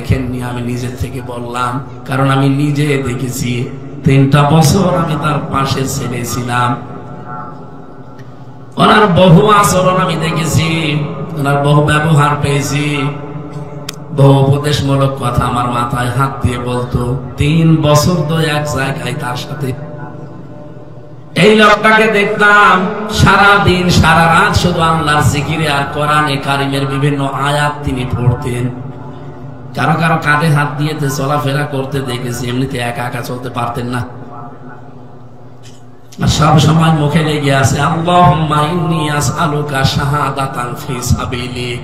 দেখেননি, আমি নিজের থেকে বললাম, কারণ আমি নিজে দেখেছি। 3টা বছর আমি তার পাশে ছিলাম। ওনার বহু আচরণ আমি দেখেছি, ওনার বহু ব্যবহার পেয়েছি, বহু উপদেশমূলক কথা আমার মাথায় হাত দিয়ে বলতো। 3 বছর তো এক জায়গায় তার সাথে। এই লোকটাকে দেখতাম সারা দিন সারা রাত শুধু আল্লাহর জিকিরে আর কোরআনে কারিমের বিভিন্ন আয়াত তিনি পড়তেন। কারো কারো কাঁধে হাত দিয়ে চলাফেরা করতে দেখেছি, এমনিতে একা একা চলতে পারতেন না। সব সময় মুখে লেগে আছে আল্লাহুম্মা ইন্নী আসআলুকা শাহাদাতান ফি সাবিলিক।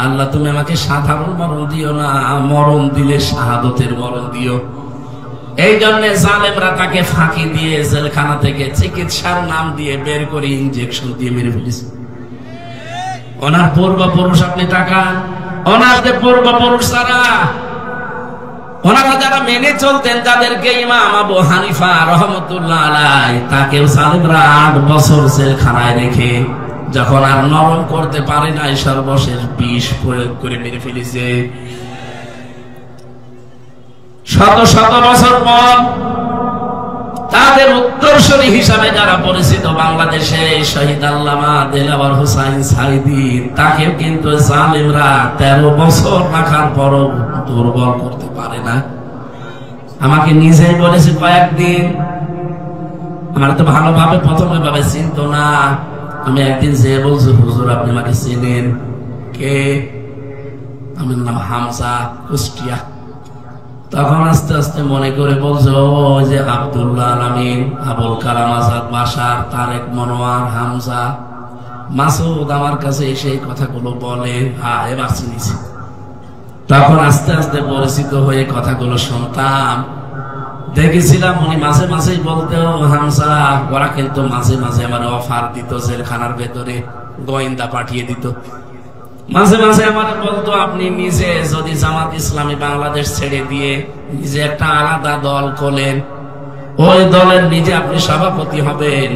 আল্লাহ তুমি আমাকে সাধারণ মরণ দিও না, মরণ দিলে শাহাদতের মরণ দিও। এই জন্য জালেমরা তাকে ফাঁকি দিয়ে জেলখানা থেকে চিকিৎসার নাম দিয়ে বের করে ইনজেকশন দিয়ে মেরে ফেলেছে। ওনার পূর্বপুরুষ আপনি তাকান, ওনার যে পূর্বপুরুষ ওনারা যারা মেনে চলতেন, যাদেরকে ইমাম আবু হানিফা রহমতুল্লাহ আলাইহি তাকেও জালেমরা 8 বছর জেলখানায় রেখে যখন আর নরম করতে পারে নাই, সর্বশেষ বিষ প্রয়োগ করে মেরে ফেলেছে। শত শত বছর পর তাদের উত্তরসূরি হিসাবে যারা পরিচিত বাংলাদেশে শহীদ আল্লামা দেলাওয়ার হোসাইন সাইদি, তাকেও কিন্তু জালেমরা 13 বছর রাখার পরও দুর্বল করতে পারে না। আমাকে নিজেই বলেছে কয়েকদিন, আমার তো ভালোভাবে প্রথমে ভাবে চিনতো না। আমি একদিন যে বলছি হুজুর আপনি আমাকে চিনেন? কে? আমার নাম হামজা, কুষ্টিয়া। তখন আস্তে আস্তে মনে করে বলছো ওই যে আব্দুল্লাহ আমিন, আবুল কালাম আজাদ বাশার, তারেক মনোয়ার, হামজা, মাসুদ আমার কাছে এসে এই কথাগুলো বলে। হ্যাঁ, এবার চিনিছি। তখন আস্তে আস্তে পরিচিত হয়ে কথাগুলো শুনতাম, দেখেছিলাম উনি মাঝে মাঝেই বলতো হামজা। ওরা কিন্তু মাঝে মাঝে আমার অফার দিত, জেলখানার ভেতরে গোয়েন্দা পাঠিয়ে দিত। মাঝে মাঝে আমার বলতো আপনি নিজে যদি জামাত ইসলামী বাংলাদেশ ছেড়ে দিয়ে নিজে একটা আলাদা দল খোলেন, ওই দলের নিজে আপনি সভাপতি হবেন,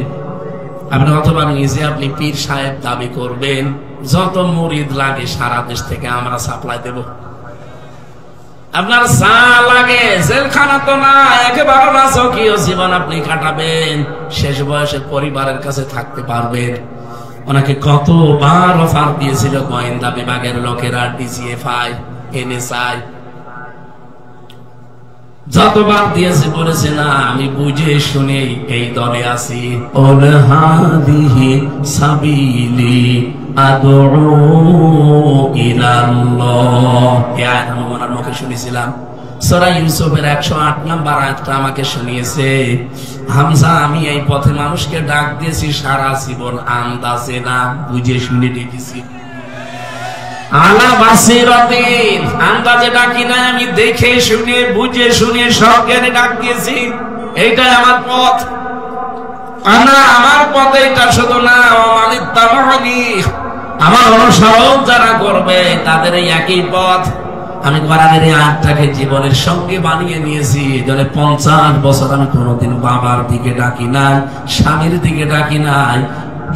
আপনি অথবা নিজে আপনি পীর সাহেব দাবি করবেন, যত মুরিদ লাগে সারা দেশ থেকে আমরা সাপ্লাই দেব, আপনার যা লাগে। জেলখানা তো না, একেবারে রাজকীয় জীবন আপনি কাটাবেন, শেষ বয়সে পরিবারের কাছে থাকতে পারবেন। ওনাকে কতবার অফার দিয়েছিল গোয়েন্দা বিভাগের লোকেরা, ডিজিএফআই, এনএসআই, যতবার দিয়েছে বলেছে না আমি বুঝে শুনে এই দলে আছি। ওল হাদিহি সাবিলি আদউ ইলাল্লাহ, এই আয়াত আমি ওনার মুখে শুনেছিলাম। সূরা ইউসুফের 108 নম্বর আয়াতটা আমাকে শুনিয়েছে। হামজা আমি এই পথে মানুষকে ডাক দিয়েছি সারা জীবন, আন্দাজে না, বুঝে শুনে ডেকেছি। আলা বাসিরাতিন, আন্দাজে ডাকি না, আমি দেখে শুনে বুঝে শুনে সব জ্ঞানে ডাক দিয়েছি। এইটাই আমার পথ। আমার পথ এইটা শুধু না, আমার অনুসরণ যারা করবে তাদের এই একই পথ। আমি কোরআনের এই আয়াতটাকে জীবনের সঙ্গে বানিয়ে নিয়েছি। এজন্য 50 বছর আমি কোনোদিন বাবার দিকে ডাকি নাই, স্বামীর দিকে ডাকি নাই,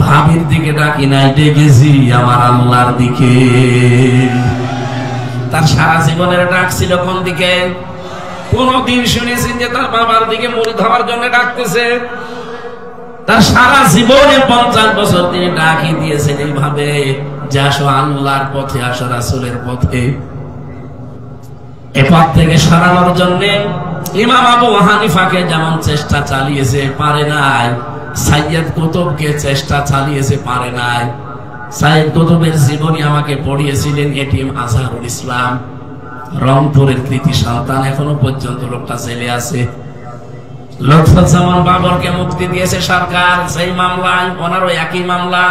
ভাবির দিকে ডাকি নাই, ডেকেছি আমার আল্লাহর দিকে। তার সারা জীবনের ডাক ছিল কোন দিকে? কোনদিন শুনেছি যে তার বাবার দিকে মুরিদ হওয়ার জন্য ডাকতেছে? তার সারা জীবনে 50 বছর তিনি ডাকি দিয়েছেন এইভাবে যে আসো আল্লাহর পথে, আসো রাসূলের পথে। এ পথ থেকে সরানোর জন্য ইমাম আবু হানিফাকে যেমন চেষ্টা চালিয়েছে, পারে নাই। সাইয়্যিদ কুতুবকে চেষ্টা চালিয়েছে, পারে নাই। সাইয়্যিদ কুতুবের জীবনী আমাকে পড়িয়েছিলেন এটিএম আজহারুল ইসলাম, রংপুরের কৃতি সন্তান, এখনো পর্যন্ত লোকটা জেলে আছে। লুৎফুজ্জামান বাবরকে মুক্তি দিয়েছে সরকার, সেই মামলায় ওনারও একই মামলা।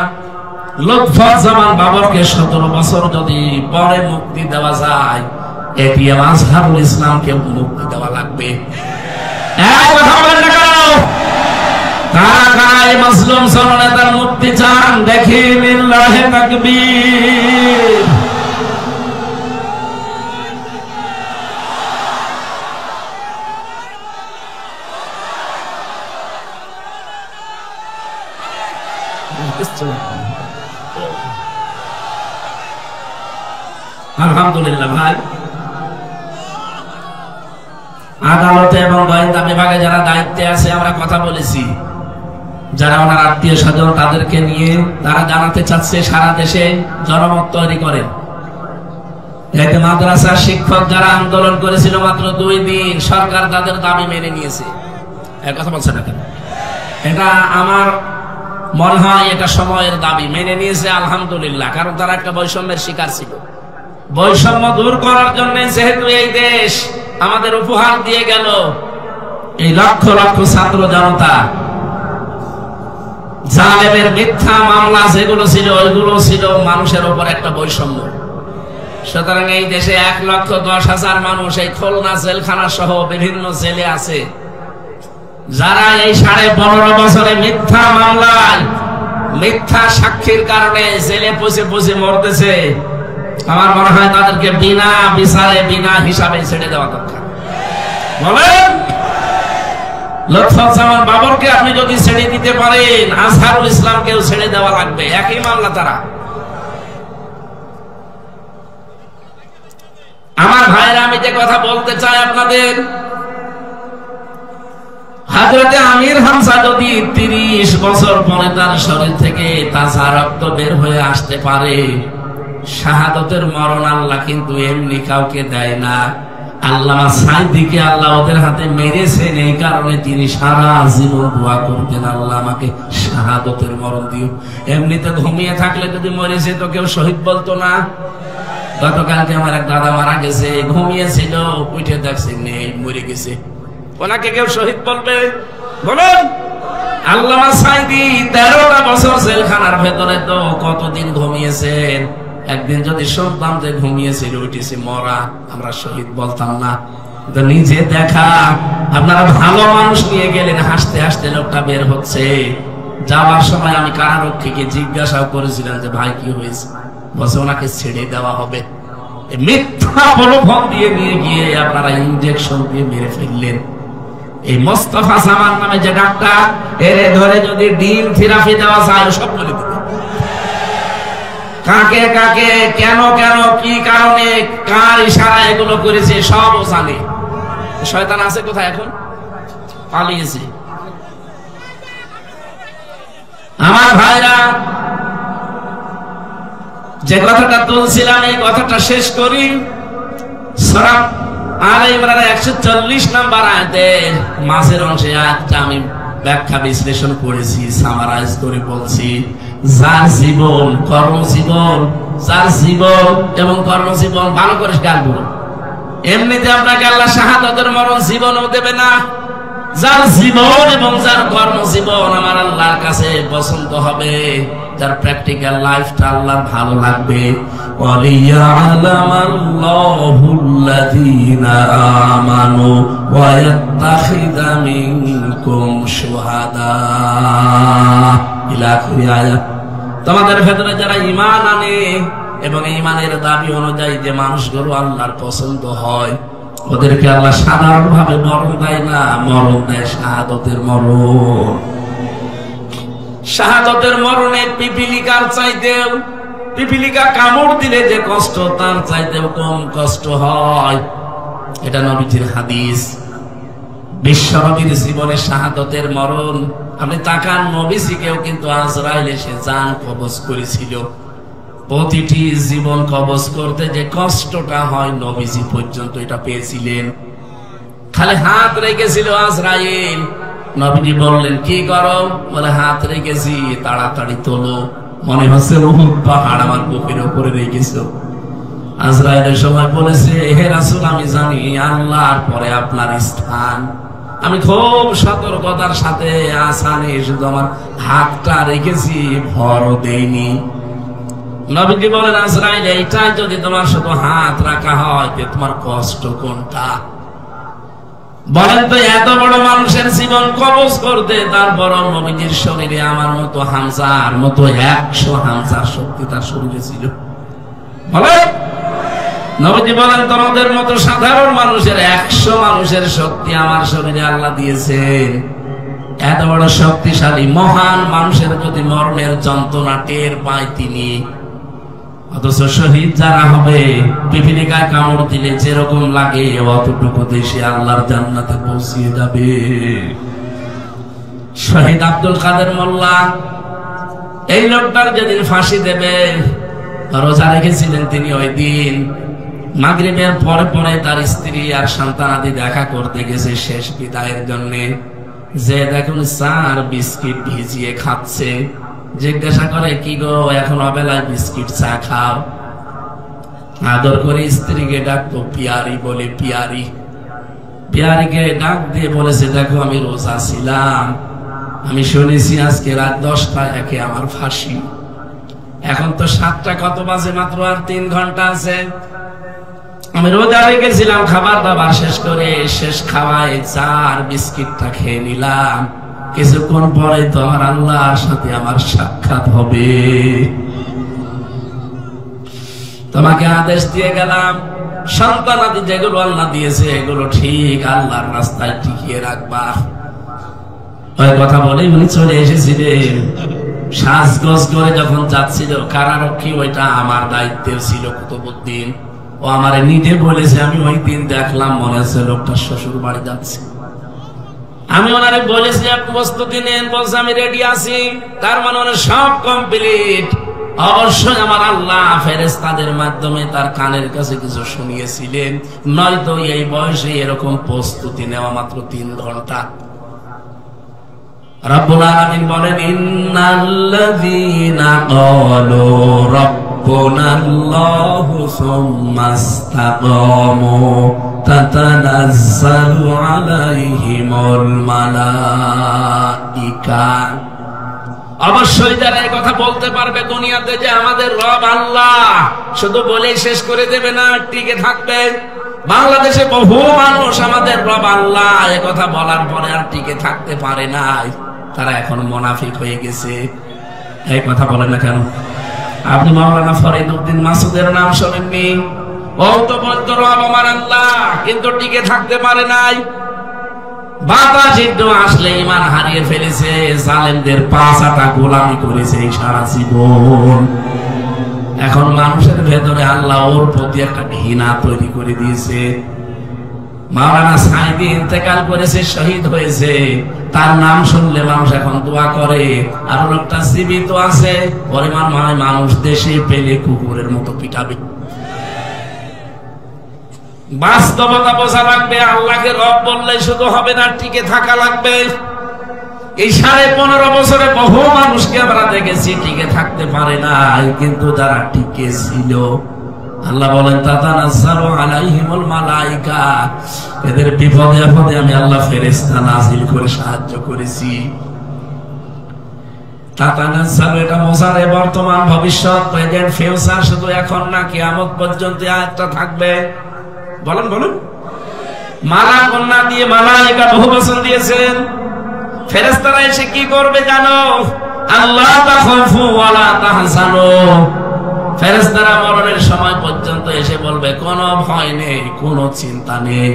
লুৎফুজ্জামান বাবরকে 17 বছর যদি পরে মুক্তি দেওয়া যায়, এটিএম আজহারুল ইসলামকে মুক্তি দেওয়া লাগবে। মাজলুম জননেতার মুক্তি চান? দেখি লিল্লাহি তাকবীর। আলহামদুলিল্লাহ ভাই, আদালতে এবং গোয়েন্দা বিভাগে যারা দায়িত্বে আছে আমরা কথা বলেছি, যারা ওনার আত্মীয় স্বজন তাদেরকে নিয়ে তারা জানাতে চাচ্ছে সারা দেশে জনমত তৈরি করে। এতে মাদ্রাসার শিক্ষক যারা আন্দোলন করেছিল মাত্র 2 দিন সরকার তাদের দাবি মেনে নিয়েছে। এর কথা বলছে না কেন? এটা আমার মনে হয় এটা সময়ের দাবি মেনে নিয়েছে, আলহামদুলিল্লাহ। কারণ তারা একটা বৈষম্যের শিকার ছিল। বৈষম্য দূর করার জন্য যেহেতু এই দেশ আমাদের উপহার দিয়ে গেল, এই লক্ষ লক্ষ ছাত্র জনতা, জালেমের মিথ্যা মামলা যেগুলো ছিল ওইগুলো ছিল মানুষের উপর একটা বৈষম্য। সুতরাং এই দেশে 1,10,000 মানুষ এই খুলনা জেলখানা সহ বিভিন্ন জেলে আছে, যারা এই 15.5 বছরে মিথ্যা মামলায় মিথ্যা সাক্ষীর কারণে জেলে পচে পচে মরতেছে। আমার মনে হয় তাদেরকে বিনা বিচারে বিনা হিসাবে ছেড়ে দেওয়া দরকার। বলেন, লুৎফুজ্জামান বাবরকে আপনি যদি ছেড়ে দিতে পারেন, আজহারুল ইসলামকেও ছেড়ে দেওয়া লাগবে, একই মামলা তারা। আমার ভাইরা, আমি যে কথা বলতে চাই আপনাদের, হযরতে আমির হামজা যদি 30 বছর পরে তার শরীর থেকে তাজা রক্ত বের হয়ে আসতে পারে, শাহাদতের মরণ আল্লাহ কিন্তু এমনি কাউকে দেয় না। আল্লামা সাঈদীকে আল্লাহ ওদের হাতে মেরেছেন, এই কারণে তিনি সারা জীবন দোয়া করতেন, আল্লাহ আমাকে শাহাদতের মরণ দিও। এমনিতে ঘুমিয়ে থাকলে যদি মরেছে তো কেউ শহীদ বলতো না। গতকালকে আমার এক দাদা মারা গেছে, ঘুমিয়েছিল, উঠে দেখছে নেই, মরে গেছে, ওনাকে কেউ শহীদ বলবে? বলুন। আল্লামা সাঈদী 13টা বছর জেলখানার ভেতরে, তো কতদিন ঘুমিয়েছেন? একদিন যদি শুনতাম যে ঘুমিয়েছিল, উঠেছে মরা, আমরা শহীদ বলতাম না। তো নিজে দেখা, আপনারা ভালো মানুষ নিয়ে গেলেন, হাসতে হাসতে লোকটা বের হচ্ছে। যাওয়ার সময় আমি কারারক্ষীকে জিজ্ঞাসা করেছিলাম যে ভাই কি হয়েছে? বলছে ওনাকে ছেড়ে দেওয়া হবে। মিথ্যা প্রলোভন দিয়ে নিয়ে গিয়ে আপনারা ইনজেকশন দিয়ে মেরে ফেললেন। এই মোস্তফা জামান নামে যে ডাক্তার, এর ধরে যদি ডিম থেরাপি দেওয়া যায় সব বলে দেবে। কাকে কাকে কেন কেন কি কারণে কার ইশারা এগুলো করেছে সবও জানে। শয়তান আছে কোথায়? এখন পালিয়েছে। আমার ভাইরা, যে কথাটা তুলছিলাম এই কথাটা শেষ করি। সূরা আলে ইমরানের 140 নম্বর আয়াতের মাঝের অংশে আয়াতটা আমি ব্যাখ্যা বিশ্লেষণ করেছি, সামারাইজ করে বলছি। যার জীবন কর্মজীবন, যার জীবন এবং কর্মজীবন ভালো করে খেয়াল করুন। এমনিতে আপনাকে আল্লাহ শাহাদাতের মরণ জীবনও দেবে না। যার জীবন এবং যার কর্মজীবন আমার আল্লাহর কাছে পছন্দ হবে, যার প্র্যাকটিক্যাল লাইফটা আল্লাহর ভালো লাগবে। ওয়ালিয়ালামাল্লাহুল্লাযীনা আমানু ওয়া ইয়াত্তাখিযা মিনকুম শুহাদা ইলা আখির আয়াত। তোমাদের ভেতরে যারা ঈমান আনে এবং ঈমানের দাবি অনুযায়ী যে মানুষগুলো আল্লাহর পছন্দ হয়, ওদেরকে আল্লাহ সাধারণভাবে মরণ দেয় না, মরণ দেয় শাহাদতের মরণ। শাহাদতের মরণে পিপিলিকার চাইতেও, পিপিলিকা কামড় দিলে যে কষ্ট তার চাইতেও কম কষ্ট হয়। এটা নবীজির হাদিস। বিশ্ব নবীর জীবনে শাহাদতের মরণ, আপনি তাকান, নবীজিকেও কিন্তু আজরাইল এসে জান কবজ করেছিল। প্রতিটি জীবন কবজ করতে যে কষ্টটা হয় নবীজি পর্যন্ত এটা পেয়েছিলেন। খালি হাত রেখেছিল আজরাইল, নবীজি বললেন কি করো? বলে হাত রেখেছি, তাড়াতাড়ি তোলো, মনে হচ্ছে উহুদ পাহাড় আমার বুকের উপরে রেখেছো। আজরাইলের সময় বলেছে, হে রাসূল, আমি জানি আল্লাহর পরে আপনার স্থান, আমি খুব সতর্কতার সাথে আসানে শুধু আমার হাতটা রেখেছি, ভরও দেইনি। নবীজি বলেন, আজরাইল, এইটা যদি তোমার শুধু হাত রাখা হয় তোমার কষ্ট কোনটা? বলেন তো, এত বড় মানুষের জীবন কবজ করতে তারপর নবীজির শরীরে আমার মতো হামজার মতো 100 হামজার শক্তি তার শরীরে ছিল। বলেন, নবীজি বলেন, তোমাদের মতো সাধারণ মানুষের 100 মানুষের শক্তি আমার শরীরে আল্লাহ দিয়েছেন। এত বড় শক্তিশালী মহান মানুষের যদি মরণের যন্ত্রণা টের পায় তিনি, অথচ শহীদ যারা হবে পিপিলিকায় কামড় দিলে যেরকম লাগে অতটুকুতে সে আল্লাহর জান্নাতে পৌঁছিয়ে যাবে। শহীদ আব্দুল কাদের মোল্লা, এই লোকটার যেদিন ফাঁসি দেবে রোজা রেখেছিলেন তিনি, ওই দিন মাগরিবের পরে পরে তার স্ত্রী আর সন্তানাদি দেখা করতে গেছে শেষ বিদায়ের জন্য। যে দেখুন চার বিস্কিট ভিজিয়ে খাচ্ছে, জিজ্ঞাসা করে কি গো এখন অবেলায় বিস্কিট চা খাও? আদর করে স্ত্রীকে ডাকতো পিয়ারি বলে, পিয়ারি। পিয়ারিকে ডাক দিয়ে বলেছে দেখো আমি রোজা ছিলাম, আমি শুনেছি আজকে রাত 10টায় একে আমার ফাঁসি। এখন তো 7টা কত বাজে, মাত্র আর 3 ঘন্টা আছে। আমি রোজা রেখেছিলাম, খাবার দাবার শেষ করে শেষ খাওয়ায় চার বিস্কিটটা খেয়ে নিলাম। কিছুক্ষণ পরে তো আমার আল্লাহর সাথে আমার সাক্ষাৎ হবে। তোমাকে আদেশ দিয়ে গেলাম, সন্তানাদি যেগুলো আল্লাহ দিয়েছে এগুলো ঠিক আল্লাহর রাস্তায় টিকিয়ে রাখবা। ওই কথা বলে উনি চলে এসেছিলেন। সাজগোজ করে যখন যাচ্ছিল কারারক্ষী, ওইটা আমার দায়িত্বে ছিল কুতুবউদ্দিন। ও আমারে নিজে বলেছে, আমি ওই দিন দেখলাম মনে হচ্ছে লোকটা শ্বশুর বাড়ি যাচ্ছে। আমি ওনারে বলেছি আপনি প্রস্তুতি নেন, বলছে আমি রেডি আছি। তার মানে ওনার সব কমপ্লিট। অবশ্যই আমার আল্লাহ ফেরেশতাদের মাধ্যমে তার কানের কাছে কিছু শুনিয়েছিলেন, নয়তো এই বয়সে এরকম প্রস্তুতি নেওয়া মাত্র 3 ঘন্টা। রব্বুল আলামিন বলেন ইন্নাল্লাযীনা ক্বালু রাব্বুনাল্লাহু সুম্মা ইসতাকামু তাতানাজ্জালু আলাইহিমুল মালাইকা। অবশ্যই যারা এই কথা বলতে পারবে দুনিয়াতে যে আমাদের রব আল্লাহ, শুধু বলেই শেষ করে দেবে না, টিকে থাকবে। বাংলাদেশে বহু মানুষ আমাদের রব আল্লাহ এই কথা বলার পরে আর টিকে থাকতে পারে নাই, তারা এখন মুনাফিক হয়ে গেছে। এই কথা বলেন না কেন? আপনি মাওলানা ফরিদ উদ্দিন মাসুদের নাম শোনেননি? ও তো বলতো রব আমার আল্লাহ, কিন্তু টিকে থাকতে পারে নাই। বাতাস একটু আসলে ইমান হারিয়ে ফেলেছে, জালেমদের পাঁচাটা গোলামি করেছে সারা জীবন। এখন মানুষের ভেতরে আল্লাহ ওর প্রতি একটা ঘৃণা তৈরি করে দিয়েছে। মাওলানা সাইদি ইন্তেকাল করেছে, শহীদ হয়েছে, তার নাম শুনলে মানুষ এখন দোয়া করে। আর লোকটা জীবিত আছে, পরিমাণ মানুষ দেশে পেলে কুকুরের মতো পিটাবে। বাস্তবতা বোঝা লাগবে। আল্লাহকে রব বললে শুধু হবে না, টিকে থাকা লাগবে। এই 15.5 বছরে বহু মানুষকে আমরা দেখেছি টিকে থাকতে পারে নাই, কিন্তু যারা টিকে ছিল আল্লাহ বলেন তাতানাজ্জালু আলাইহিমুল মালাইকা, এদের বিপদে আপদে আমি আল্লাহ ফেরেশতা নাযিল করে সাহায্য করেছি। তাতানাজ্জালু এটা মোজারে বর্তমান ভবিষ্যৎ, প্রেজেন্ট ফিউচার, শুধু এখন না, কিয়ামত পর্যন্ত আয়াতটা থাকবে। বলেন বলেন। মালা কন্যা দিয়ে মালাইকা বহু বচন দিয়েছেন। ফেরেশতারা এসে কি করবে জানো? আল্লাহ তাখাফু ওয়ালা তাহজানু। ফেরেশতারা মরণের সময় পর্যন্ত এসে বলবে কোনো ভয় নেই, কোনো চিন্তা নেই।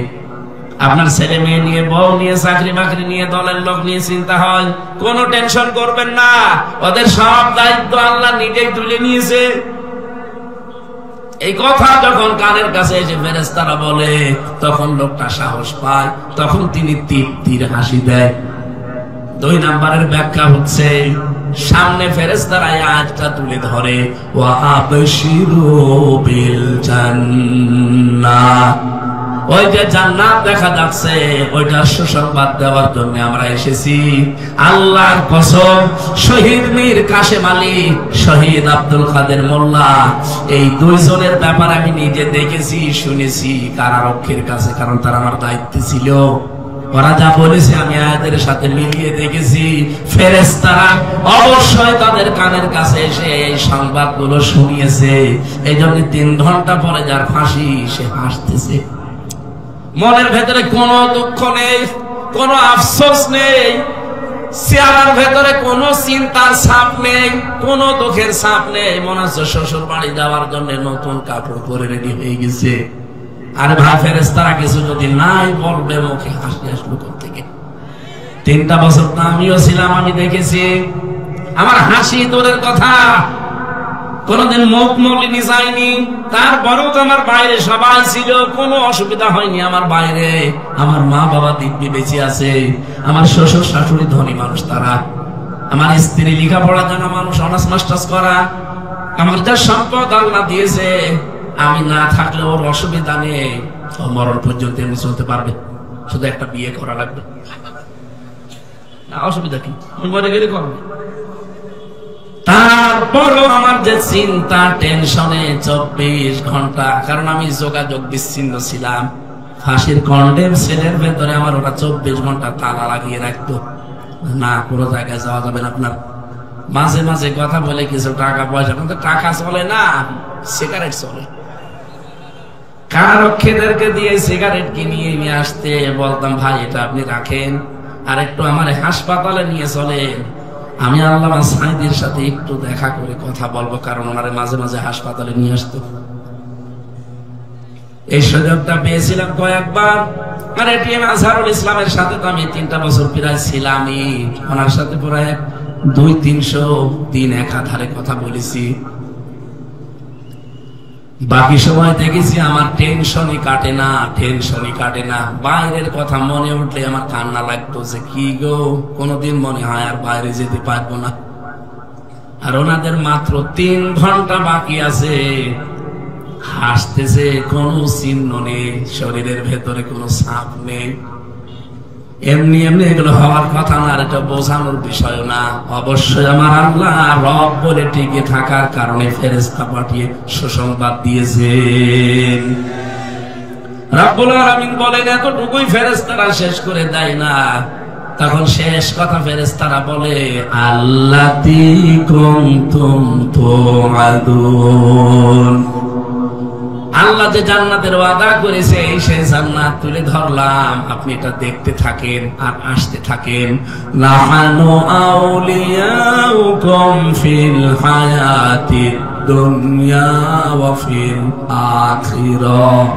আপনার ছেলে মেয়ে নিয়ে, বউ নিয়ে, চাকরি বাকরি নিয়ে, দলের লোক নিয়ে চিন্তা হয়, কোনো টেনশন করবেন না, ওদের সব দায়িত্ব আল্লাহ নিজেই তুলে নিয়েছে। এই কথা যখন কানের কাছে এসে ফেরেশতারা বলে, তখন লোকটা সাহস পায়, তখন তিনি তৃপ্তির হাসি দেয়। 2 নম্বরের ব্যাখ্যা হচ্ছে, সামনে ফেরেশতারা আয়াতটা তুলে ধরে, ওয়া আবশিরু বিল জান্নাহ, ওই যে জান্নাত দেখা যাচ্ছে ওইটার সুসংবাদ দেওয়ার জন্য আমরা এসেছি। আল্লাহর কসম, শহীদ মীর কাশেম আলী, শহীদ আব্দুল কাদের মোল্লা, এই 2 জনের ব্যাপারে আমি নিজে দেখেছি, শুনেছি কারারক্ষীর কাছে, কারণ তারা আমার দায়িত্বে ছিল। ওরা যা বলেছে আমি আয়াতের সাথে মিলিয়ে দেখেছি। ফেরেশতারা অবশ্যই তাদের কানের কাছে এসে এই সংবাদগুলো শুনিয়েছে। এই জন্য 3 ঘন্টা পরে যার ফাঁসি, সে হাসতেছে। মনের ভেতরে কোনো দুঃখ নেই, কোনো আফসোস নেই, চেহারার ভেতরে কোনো চিন্তার ছাপ নেই, কোনো দুঃখের ছাপ নেই। মনে হচ্ছে শ্বশুর বাড়ি যাওয়ার জন্য নতুন কাপড় পরে রেডি হয়ে গেছে। আরে ভাই, ফেরেশতারা কিছু যদি নাই বলবে, মুখে হাসি আসলো থেকে। 3টা বছর তো আমিও ছিলাম, আমি দেখেছি। আমার হাসি দূরের কথা, কোনদিন মুখ মলিনি যায়নি, তারপরেও তো আমার বাইরে সবাই ছিল, কোনো অসুবিধা হয়নি আমার বাইরে। আমার মা বাবা দিব্যি বেঁচে আছে, আমার শ্বশুর শাশুড়ি ধনী মানুষ তারা, আমার স্ত্রী লেখাপড়া জানা মানুষ, অনার্স মাস্টার্স করা, আমার যা সম্পদ আল্লাহ দিয়েছে, আমি না থাকলে ওর অসুবিধা নেই, ও মরণ পর্যন্ত এমনি চলতে পারবে, শুধু একটা বিয়ে করা লাগবে, অসুবিধা কি, মরে গেলে করবে। তারপরও আমার যে চিন্তা, টেনশনে 24 ঘন্টা, কারণ আমি যোগাযোগ বিচ্ছিন্ন ছিলাম। ফাঁসির কন্ডেম সেলের ভেতরে আমার ওরা 24 ঘন্টা তালা লাগিয়ে রাখতো, না কোনো জায়গায় যাওয়া যাবে না আপনার। মাঝে মাঝে কথা বলে কিছু টাকা পয়সা, কিন্তু টাকা চলে না, সিগারেট চলে। কারারক্ষীদেরকে দিয়ে সিগারেট কিনিয়ে নিয়ে আসতে বলতাম, ভাই এটা আপনি রাখেন, আর একটু আমার হাসপাতালে নিয়ে চলেন, আমি আল্লামা সাঈদীর সাথে একটু দেখা করে কথা বলবো, কারণ ওনারে মাঝে মাঝে হাসপাতালে নিয়ে আসতো। এই সুযোগটা পেয়েছিলাম কয়েকবার। আর এটিএম আজহারুল ইসলামের সাথে তো আমি 3টা বছর প্রায় ছিলামই, ওনার সাথে প্রায় 200-300 দিন একাধারে কথা বলেছি। বাকি সময় দেখেছি আমার টেনশনই কাটে না, টেনশনই কাটে না। বাইরের কথা মনে উঠলে আমার কান্না লাগতো, যে কি গো, কোনদিন মনে হয় আর বাইরে যেতে পারবো না। আর ওনাদের মাত্র 3 ঘন্টা বাকি আছে, হাসতেছে, কোনো চিহ্ন নেই, শরীরের ভেতরে কোনো ছাপ নেই। এমনি এমনি এগুলো হওয়ার কথা না, আর এটা বোঝানোর বিষয় না। অবশ্যই আমার আল্লাহ রব বলে টিকে থাকার কারণে ফেরেশতা পাঠিয়ে সুসংবাদ দিয়েছেন। রব্বুল আলামিন বলেন, এতটুকুই ফেরেশতারা শেষ করে দেয় না, তখন শেষ কথা ফেরেশতারা বলে, আল্লাতী কুনতুম তুআদুন, আল্লাহ যে জান্নাতের ওয়াদা করেছে সেই জান্নাত তুলে ধরলাম, আপনি এটা দেখতে থাকেন আর আসতে থাকেন। নাহানু আউলিয়াউকুম ফিল হায়াতিদ দুনিয়া ওয়া ফিল আখিরাহ,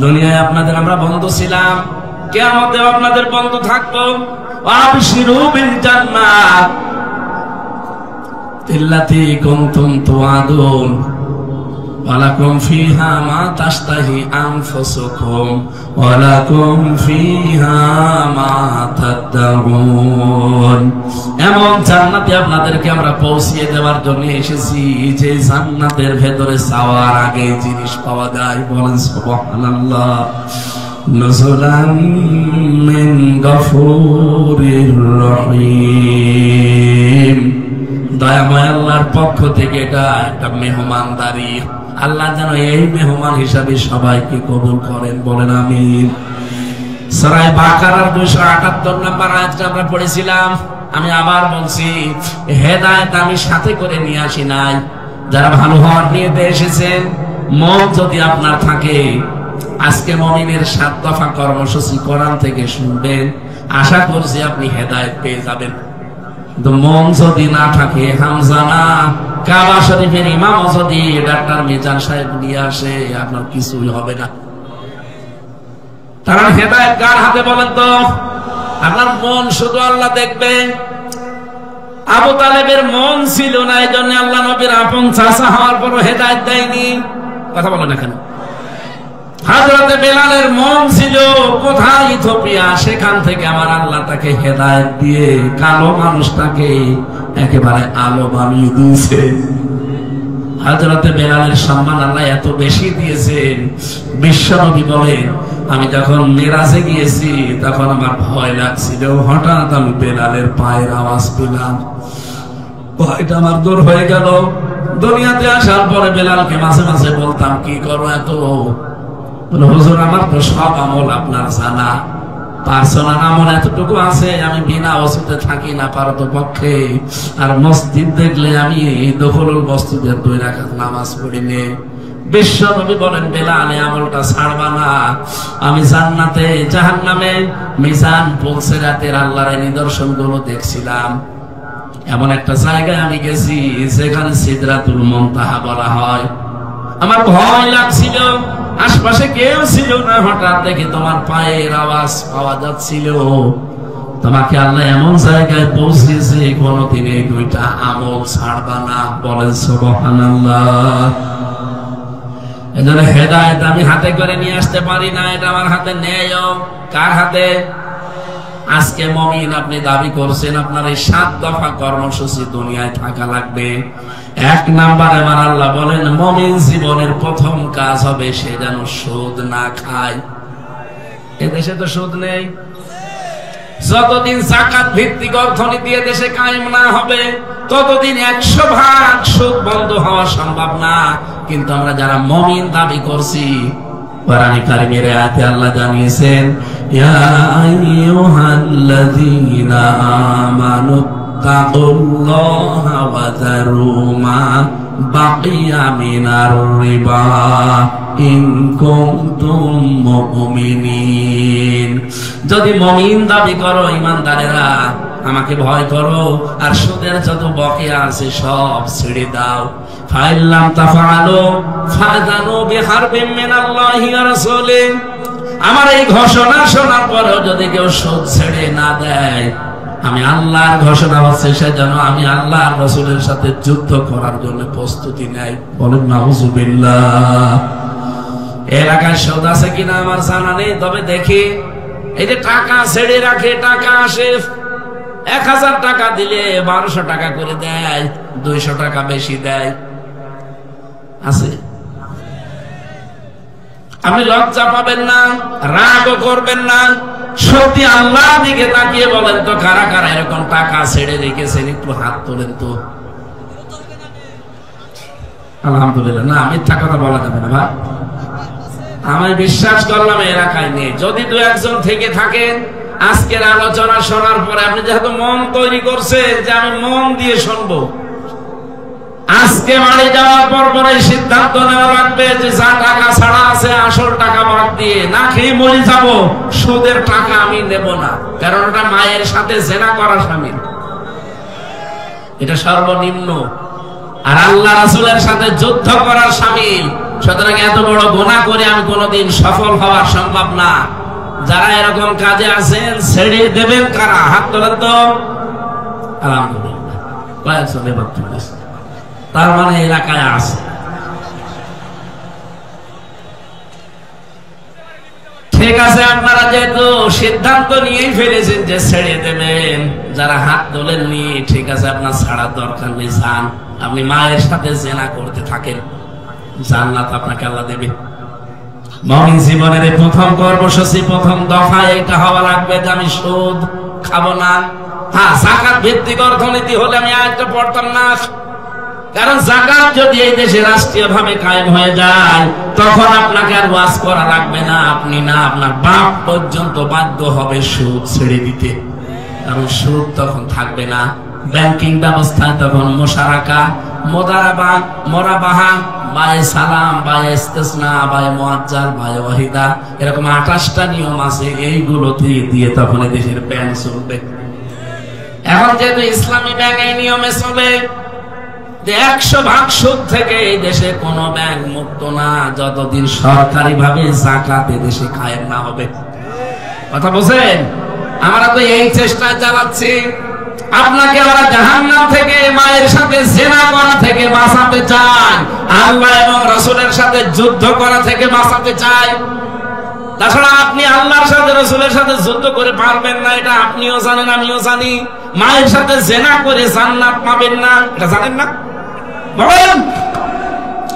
দুনিয়ায় আপনাদের আমরা বন্ধু ছিলাম, কিয়ামতে আপনাদের বন্ধু থাকবো। আবশিরু বিল জান্নাত আল্লাতী কুনতুম তুআদুন ওয়ালাকুম ফিহা মা তাশতাহি আনফুসুকুম ওয়ালাকুম ফিহা মা তাদউন। এমন জান্নাতে আপনাদেরকে আমরা পৌঁছিয়ে দেওয়ার জন্য এসেছি, যে জান্নাতের ভেতরে যাওয়ার আগে জিনিস পাওয়া যায়। বলেন সুবহানাল্লাহ। নুজুলাম মিন গফুরির রহিম, দয়াময় আল্লাহর পক্ষ থেকে এটা একটা মেহমানদারি। আল্লাহ যেন এই মেহমান হিসাবে সবাইকে কবুল করেন, বলেন আমিন। সূরা বাকারার 278 নম্বর আয়াতটা আমরা পড়েছিলাম। আমি আবার বলছি, হেদায়েত আমি সাথে করে নিয়ে আসি নাই। যারা ভালো হওয়ার নিয়তে এসেছেন, মন যদি আপনার থাকে, আজকে মুমিনের 7 দফা কর্মসূচি কোরআন থেকে শুনবেন, আশা করছি আপনি হেদায়েত পেয়ে যাবেন। মন যদি না থাকে, হামজানা কাবা শরীফের ইমাম যদি ডাক্তার মিজান সাহেব নিয়ে আসে, আপনার কিছুই হবে না। তারা হেদায়েত কার হাতে বলেন তো? আপনার মন শুধু আল্লাহ দেখবে। আবু তালেবের মন ছিল না, এই জন্য আল্লাহ নবীর আপন চাচা হওয়ার পরও হেদায়েত দেয়নি। কথা বলেন না কেন? হযরতে বেলালের মন ছিল কোথায়? ইথিওপিয়া, সেখান থেকে আমার আল্লাহ তাকে হেদায়েত দিয়ে কালো মানুষটাকে একেবারে আলো বানিয়ে দিয়েছে। হযরতে বেলালের সম্মান আল্লাহ এত বেশি দিয়েছেন, বিশ্বনবী বলেন, আমি যখন মেরাজে গিয়েছি তখন আমার ভয় লাগছিল, হঠাৎ আমি বেলালের পায়ের আওয়াজ পেলাম, ভয়টা আমার দূর হয়ে গেল। দুনিয়াতে আসার পরে বেলালকে মাঝে মাঝে বলতাম, কি করো এত? হুজুর, আমার তো সব আমল আপনার জানা, পার্সোনাল আমল এতটুকু আছে, আমি বিনা ওযুতে থাকি না পারতপক্ষে, আর মসজিদ দেখলে আমি দখলুল মসজিদের 2 রাকাত নামাজ পড়ি নে। বিশ্ব নবী বলেন, বেলাল এই আমলটা ছাড়বা না। আমি জান্নাতে জাহান্নামে মিজান পুলসিরাতের আল্লাহর নিদর্শনগুলো দেখছিলাম। এমন একটা জায়গায় আমি গেছি যেখানে সিদরাতুল মুনতাহা বলা হয়। আমার ভয় লাগছিল, আশপাশে কেউ ছিল না, হঠাৎ দেখি তোমার পায়ের আওয়াজ পাওয়া যাচ্ছিল। তোমাকে আল্লাহ এমন জায়গায় পৌঁছেছে কোনদিন এই দুইটা আমল ছাড়বা না। বলেন সুবহানাল্লাহ। এজন্য হেদায়েত আমি হাতে করে নিয়ে আসতে পারি না, এটা আমার হাতে নেই। কার হাতে? আজকে মুমিন আপনি দাবি করছেন আপনার এই 7 দফা কর্মসূচি দুনিয়ায় থাকা লাগবে। 1 নম্বরে আমার আল্লাহ বলেন মুমিন জীবনের প্রথম কাজ হবে সে যেন সুদ না খায়। এদেশে তো সুদ নেই। যতদিন যাকাত ভিত্তিক অর্থনীতি দেশে কায়েম না হবে ততদিন 100% সুদ বন্ধ হওয়া সম্ভব না। কিন্তু আমরা যারা মুমিন দাবি করছি, কোরআন কারীমের আয়াতে আল্লাহ জানিয়েছেন ইয়া আইয়ুহাল্লাযীনা আমানু তাকুল্লাহা ওয়া যারু মা বাকিয়া মিনার রিবা ইন কুনতুম মুমিনিন। যদি মুমিন দাবি করো, ঈমানদারেরা আমাকে ভয় করো, আর সুদের যত বকেয়া আছে সব ছেড়ে দাও। ফাইল্লাম তাফআলু ফাযানু বিহারবিন মিনাল্লাহি ওয়া রাসূলিহি। আমার এই ঘোষণা শোনার পরেও যদি কেউ সুদ ছেড়ে না দেয়, আমি আল্লাহর ঘোষণা হচ্ছে সেজন্য আমি আল্লাহর রাসূলের সাথে যুদ্ধ করার জন্য প্রস্তুতি নেই। বলেন নাউযুবিল্লাহ। এলাকায় সুদ আছে কিনা আমার জানা নেই, তবে দেখি এই যে টাকা ছেড়ে রাখে, টাকা আসে 1000 টাকা দিলে 1200 টাকা করে দেয়, 200 টাকা বেশি দেয়। আছে? আপনি লজ্জা পাবেন না, রাগও করবেন না। সত্যি আল্লাহর দিকে তাকিয়ে বলেন তো কারা কারা এরকম টাকা ছেড়ে রেখেছেন? একটু হাত তোলেন তো। আলহামদুলিল্লাহ। না, মিথ্যা কথা বলা যাবে না ভাই। আমি বিশ্বাস করলাম এলাকায় নেই। যদি 2-1 থেকে থাকেন, আজকের আলোচনা শোনার পরে আপনি যেহেতু মন তৈরি করছেন যে আমি মন দিয়ে শুনবো, আজকে বাড়ি যাওয়ার পর পরে সিদ্ধান্ত নেওয়া লাগবে যে যা টাকা ছাড়া আছে আসল টাকা বাদ দিয়ে না খেয়ে মরে যাব, সুদের টাকা আমি নেব না। কারণ ওটা মায়ের সাথে জেনা করা শামিল, এটা সর্বনিম্ন। আর আল্লাহ রাসূলের সাথে যুদ্ধ করার শামিল। সুতরাং এত বড় গুনাহ করে আমি কোনোদিন সফল হওয়া সম্ভব না। যারা এরকম কাজে আছেন ছেড়ে দেবেন কারা? হাত তোলেন তো। আলহামদুলিল্লাহ, কয়েকজন এবার তুলেছে। তার মানে এলাকায় আছে। ঠিক আছে, আপনারা যেহেতু সিদ্ধান্ত নিয়েই ফেলেছেন যে ছেড়ে দেবেন, যারা হাত তোলেননি ঠিক আছে, আপনার ছাড়ার দরকার নেই। যান, আপনি মায়ের সাথে জেনা করতে থাকেন, জান্নাত আপনাকে আল্লাহ দেবে। মুমিন জীবনের এই প্রথম কর্মসূচি, প্রথম দফা এটা হওয়া লাগবে যে আমি সুদ খাবো না। হ্যাঁ, যাকাত ভিত্তিক অর্থনীতি হলে আমি আরেকটা পড়তাম না। কারণ যাকাত যদি এই দেশে রাষ্ট্রীয় ভাবে কায়েম হয়ে যায় তখন আপনাকে আর ওয়াজ করা লাগবে না। আপনি না, আপনার বাপ পর্যন্ত বাধ্য হবে সুদ ছেড়ে দিতে। কারণ সুদ তখন থাকবে না। ব্যাংকিং ব্যবস্থায় তখন মুশারাকা, মুদারাবা, মুরাবাহা, বায়ে সালাম, বায়ে ইস্তিসনা, বায়ে মুআজ্জাল, বায়ে ওয়াহিদা, এরকম 28টা নিয়ম আছে। এইগুলো দিয়ে তখন দেশের ব্যাংক চলবে। এখন যেহেতু ইসলামী ব্যাংক এই নিয়মে চলে যে 100% সুদ থেকে এই দেশে কোন ব্যাংক মুক্ত না যতদিন সরকারি ভাবে যাকাত দেশে কায়েম না হবে। কথা বুঝেন? আমরা তো এই চেষ্টা চালাচ্ছি। আপনাকে ওরা জাহান্নাম থেকে, মায়ের সাথে জেনা করা থেকে বাঁচাতে চায়, আল্লাহ এবং রাসূলের সাথে যুদ্ধ করা থেকে বাঁচাতে চায়। তাছাড়া আপনি আল্লাহর সাথে রাসূলের সাথে যুদ্ধ করে পারবেন না, এটা আপনিও জানেন, আমিও জানি। মায়ের সাথে জেনা করে জান্নাত পাবেন না, এটা জানেন না? বলেন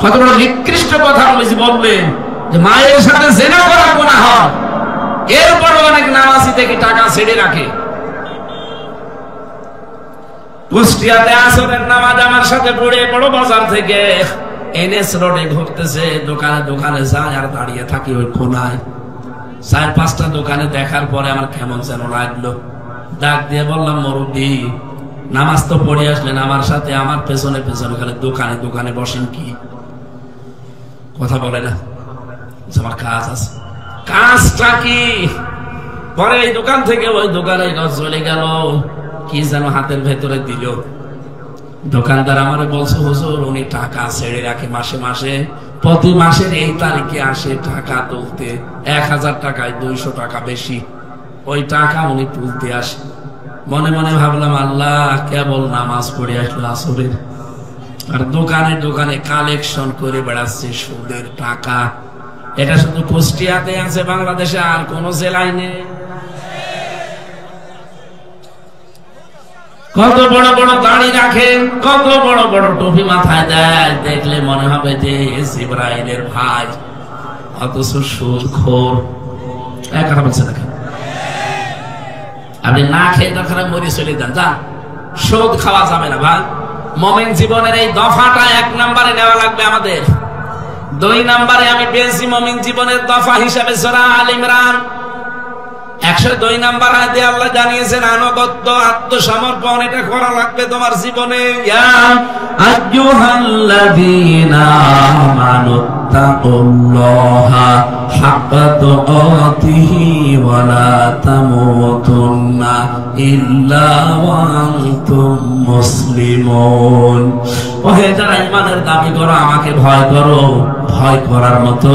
কত বড় নিকৃষ্ট কথা বললেন যে মায়ের সাথে জেনা করা গুনাহ হয়। এরপরও অনেক নামাজি থেকে টাকা ছেড়ে রাখে। কুষ্টিয়াতে আসরের নামাজ আমার সাথে পড়ে বড় বাজার থেকে এনএস রোডে ঘুরতেছে, দোকানে দোকানে যায় আর দাঁড়িয়ে থাকি ওই কোনায়। 4-5টা দোকানে দেখার পরে আমার কেমন যেন লাগলো। ডাক দিয়ে বললাম, মুরব্বি, নামাজ তো পড়ে আসলেন, আমার সাথে আমার পেছনে পেছনে খালি দোকানে দোকানে বসেন কি? কথা বলে না, আমার কাজ আছে। কাজটা কি? পরে এই দোকান থেকে ওই দোকানে চলে গেল, কি যেন হাতের ভেতরে দিল। দোকানদার আমার বলছে, হুজুর উনি টাকা ছেড়ে রাখে মাসে মাসে, প্রতি মাসের এই তারিখে আসে টাকা তুলতে, 1000 টাকায় 200 টাকা বেশি। ওই টাকা উনি তুলতে আসে। মনে মনে ভাবলাম আল্লাহ কেবল নামাজ পড়ে আসলো আসরের, আর দোকানে দোকানে কালেকশন করে বেড়াচ্ছে সুদের টাকা। এটা শুধু কুষ্টিয়াতে আছে, বাংলাদেশে আর কোন জেলায় নেই। কত বড় বড় দাড়ি রাখে, কত বড় বড় টুপি মাথায় দেয়, দেখলে মনে হবে যে জিবরাইলের ভাই, অথচ সুদখোর। এক কথা বলছে দেখেন, আপনি না খেয়ে দরকার মরে চলে যান, যা সুদ খাওয়া যাবে না ভাই। মুমিন জীবনের এই দফাটা 1 নম্বরে নেওয়া লাগবে আমাদের। 2 নম্বরে আমি পেয়েছি মুমিন জীবনের দফা হিসাবে সূরা আল ইমরান 102 নম্বর আয়াতে আল্লাহ জানিয়েছেন আনুগত্য, আত্মসমর্পণ, এটা করা লাগবে তোমার জীবনে। ইয়া আইয়ুহাল্লাযীনা আমানুত্তাকুল্লাহা হাক্কা তুকাতিহি ওয়া লা তামুতুন্না ইল্লা ওয়া আনতুম মুসলিমুন। ওহে যারা ঈমানের দাবি করো, আমাকে ভয় করো, ভয় করার মতো